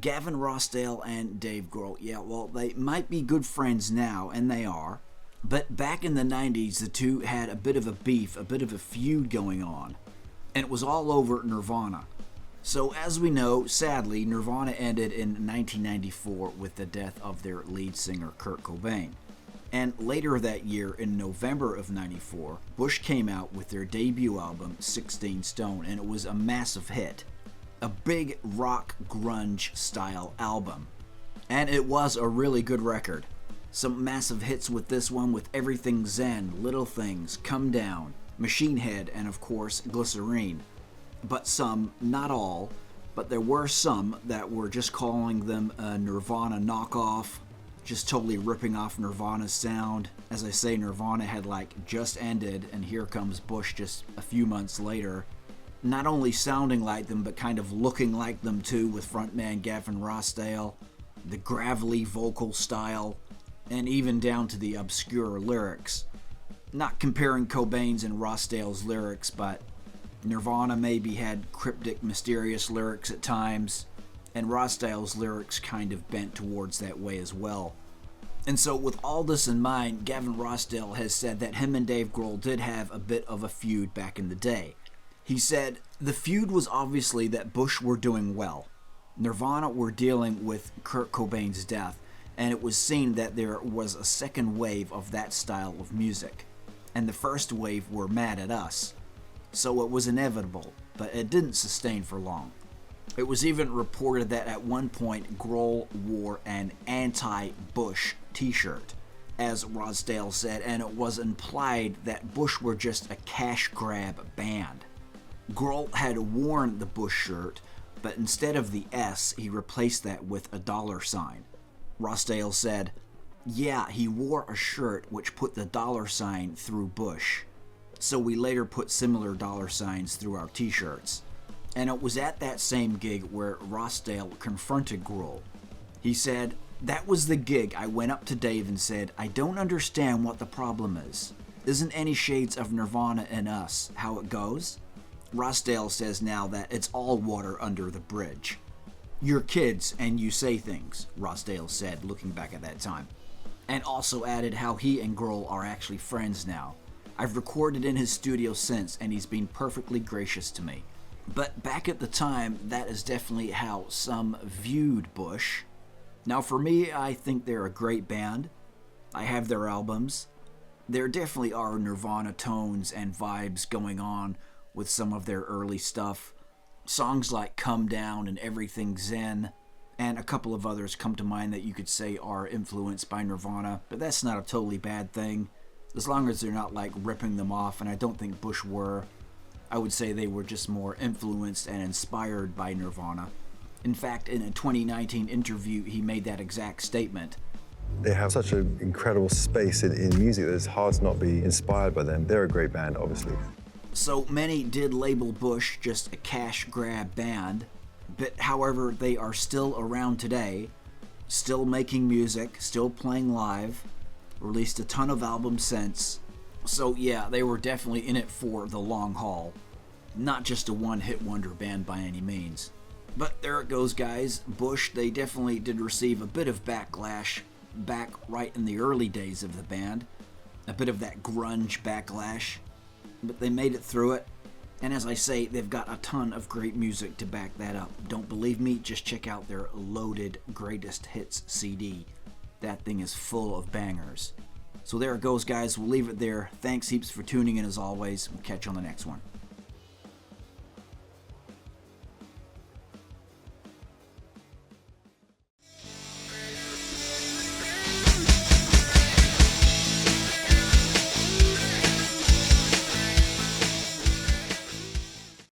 Gavin Rossdale and Dave Grohl, yeah, well, they might be good friends now, and they are. But back in the 90s, the two had a bit of a beef, a bit of a feud going on. And it was all over Nirvana. So as we know, sadly, Nirvana ended in 1994 with the death of their lead singer Kurt Cobain. And later that year, in November of 94, Bush came out with their debut album, 16 Stone, and it was a massive hit. A big rock grunge style album. And it was a really good record. Some massive hits with this one, with Everything Zen, Little Things, Come Down, Machine Head, and of course, Glycerine. But some, not all, but there were some that were just calling them a Nirvana knockoff, just totally ripping off Nirvana's sound. As I say, Nirvana had just ended, and here comes Bush just a few months later, not only sounding like them, but kind of looking like them too, with frontman Gavin Rossdale, the gravelly vocal style, and even down to the obscure lyrics. Not comparing Cobain's and Rossdale's lyrics, but Nirvana maybe had cryptic, mysterious lyrics at times, and Rossdale's lyrics kind of bent towards that way as well. And so with all this in mind, Gavin Rossdale has said that him and Dave Grohl did have a bit of a feud back in the day. He said, the feud was obviously that Bush were doing well. Nirvana were dealing with Kurt Cobain's death, and it was seen that there was a second wave of that style of music. And the first wave were mad at us. So it was inevitable, but it didn't sustain for long. It was even reported that at one point Grohl wore an anti-Bush t-shirt, as Rossdale said, and it was implied that Bush were just a cash grab band. Grohl had worn the Bush shirt, but instead of the S, he replaced that with a $sign. Rossdale said, yeah, he wore a shirt which put the $sign through Bush. So we later put similar $signs through our t-shirts. And it was at that same gig where Rossdale confronted Grohl. He said, that was the gig I went up to Dave and said, I don't understand what the problem is. Isn't any shades of Nirvana in us how it goes? Rossdale says now that it's all water under the bridge. You're kids and you say things, Rossdale said, looking back at that time. And also added how he and Grohl are actually friends now. I've recorded in his studio since, and he's been perfectly gracious to me. But back at the time, that is definitely how some viewed Bush. Now for me, I think they're a great band. I have their albums. There definitely are Nirvana tones and vibes going on with some of their early stuff. Songs like Come Down and Everything Zen, and a couple of others come to mind that you could say are influenced by Nirvana, but that's not a totally bad thing, as long as they're not ripping them off, and I don't think Bush were. I would say they were just more influenced and inspired by Nirvana. In fact, in a 2019 interview, he made that exact statement. They have such an incredible space in music that it's hard to not be inspired by them. They're a great band, obviously. So many did label Bush just a cash grab band, but however, they are still around today, still making music, still playing live, released a ton of albums since. So yeah, they were definitely in it for the long haul. Not just a one-hit wonder band by any means. But there it goes, guys. Bush, they definitely did receive a bit of backlash back right in the early days of the band. A bit of that grunge backlash. But they made it through it. And as I say, they've got a ton of great music to back that up. Don't believe me? Just check out their Loaded Greatest Hits CD. That thing is full of bangers. So there it goes, guys. We'll leave it there. Thanks heaps for tuning in as always. We'll catch you on the next one.